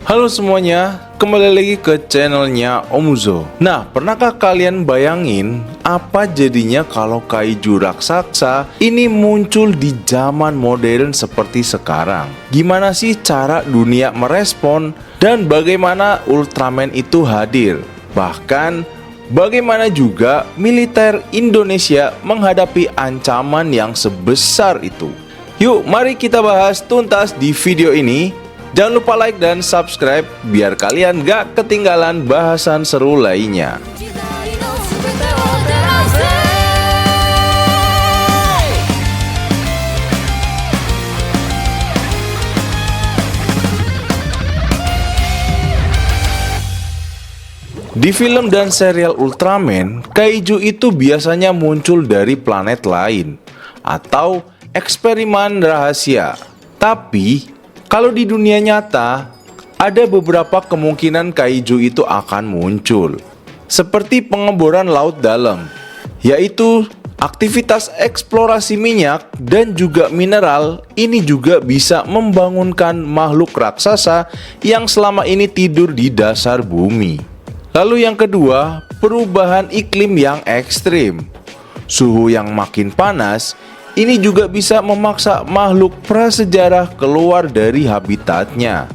Halo semuanya, kembali lagi ke channelnya Omuzo. Nah, pernahkah kalian bayangin apa jadinya kalau kaiju raksasa ini muncul di zaman modern seperti sekarang? Gimana sih cara dunia merespon dan bagaimana Ultraman itu hadir? Bahkan bagaimana juga militer Indonesia menghadapi ancaman yang sebesar itu? Yuk, mari kita bahas tuntas di video ini. Jangan lupa like dan subscribe biar kalian gak ketinggalan bahasan seru lainnya. Di film dan serial Ultraman, kaiju itu biasanya muncul dari planet lain atau eksperimen rahasia. Tapi kalau di dunia nyata, ada beberapa kemungkinan kaiju itu akan muncul. Seperti pengeboran laut dalam, yaitu aktivitas eksplorasi minyak dan juga mineral ini juga bisa membangunkan makhluk raksasa yang selama ini tidur di dasar bumi. Lalu yang kedua, perubahan iklim yang ekstrim. Suhu yang makin panas ini juga bisa memaksa makhluk prasejarah keluar dari habitatnya.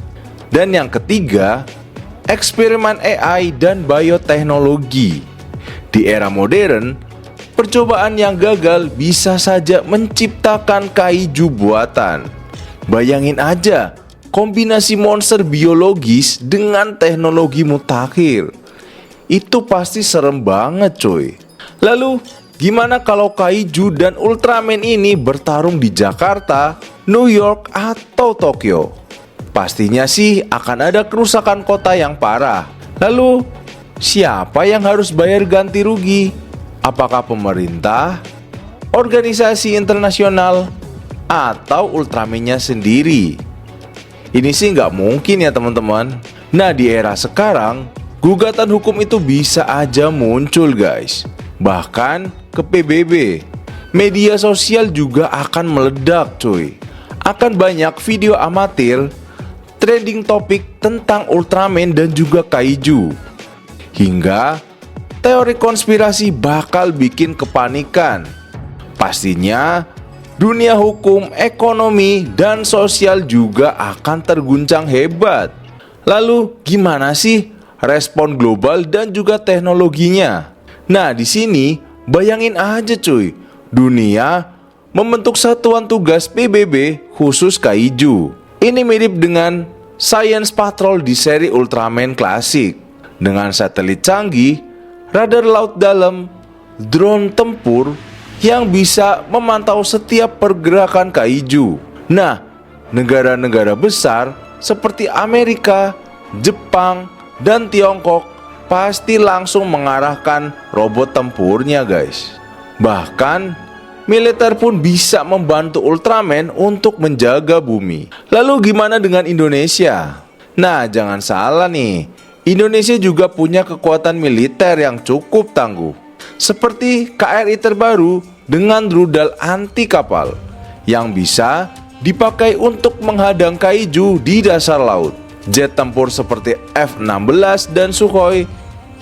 Dan yang ketiga, eksperimen AI dan bioteknologi. Di era modern, percobaan yang gagal bisa saja menciptakan kaiju buatan. Bayangin aja, kombinasi monster biologis dengan teknologi mutakhir. Itu pasti serem banget coy. Lalu, gimana kalau kaiju dan Ultraman ini bertarung di Jakarta, New York, atau Tokyo? Pastinya sih akan ada kerusakan kota yang parah. Lalu, siapa yang harus bayar ganti rugi? Apakah pemerintah, organisasi internasional, atau Ultraman-nya sendiri? Ini sih nggak mungkin ya teman-teman. Nah, di era sekarang, gugatan hukum itu bisa aja muncul guys. Bahkan ke PBB. Media sosial juga akan meledak cuy. Akan banyak video amatir, trending topik tentang Ultraman dan juga kaiju. Hingga teori konspirasi bakal bikin kepanikan. Pastinya dunia hukum, ekonomi, dan sosial juga akan terguncang hebat. Lalu gimana sih respon global dan juga teknologinya? Nah, di sini bayangin aja cuy, dunia membentuk satuan tugas PBB khusus kaiju. Ini mirip dengan Science Patrol di seri Ultraman klasik. Dengan satelit canggih, radar laut dalam, drone tempur yang bisa memantau setiap pergerakan kaiju. Nah, negara-negara besar seperti Amerika, Jepang, dan Tiongkok pasti langsung mengarahkan robot tempurnya guys. Bahkan militer pun bisa membantu Ultraman untuk menjaga bumi. Lalu gimana dengan Indonesia? Nah, jangan salah nih, Indonesia juga punya kekuatan militer yang cukup tangguh. Seperti KRI terbaru dengan rudal anti kapal yang bisa dipakai untuk menghadang kaiju di dasar laut. Jet tempur seperti F-16 dan Sukhoi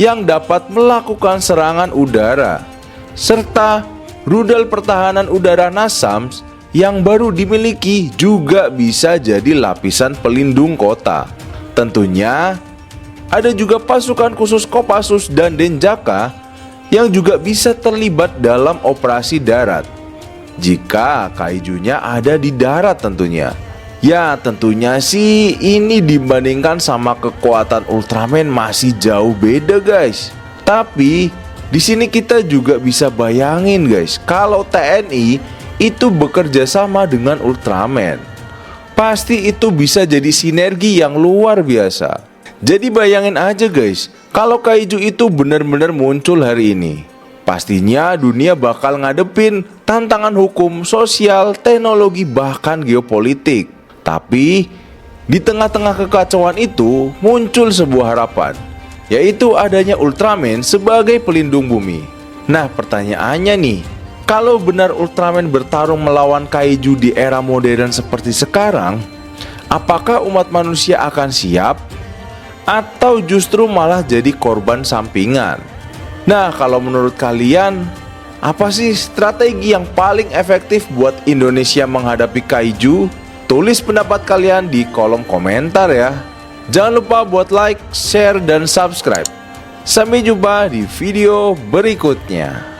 yang dapat melakukan serangan udara, serta rudal pertahanan udara NASAMS yang baru dimiliki juga bisa jadi lapisan pelindung kota. Tentunya ada juga pasukan khusus Kopassus dan Denjaka yang juga bisa terlibat dalam operasi darat jika kaijunya ada di darat tentunya. Ya, tentunya sih ini dibandingkan sama kekuatan Ultraman masih jauh beda guys. Tapi di sini kita juga bisa bayangin guys, kalau TNI itu bekerja sama dengan Ultraman, pasti itu bisa jadi sinergi yang luar biasa. Jadi bayangin aja guys, kalau kaiju itu benar-benar muncul hari ini, pastinya dunia bakal ngadepin tantangan hukum, sosial, teknologi, bahkan geopolitik. Tapi di tengah-tengah kekacauan itu muncul sebuah harapan, yaitu adanya Ultraman sebagai pelindung bumi. Nah, pertanyaannya nih, kalau benar Ultraman bertarung melawan kaiju di era modern seperti sekarang, apakah umat manusia akan siap? atau justru malah jadi korban sampingan? Nah, kalau menurut kalian, apa sih strategi yang paling efektif buat Indonesia menghadapi kaiju? Tulis pendapat kalian di kolom komentar ya. Jangan lupa buat like, share, dan subscribe. Sampai jumpa di video berikutnya.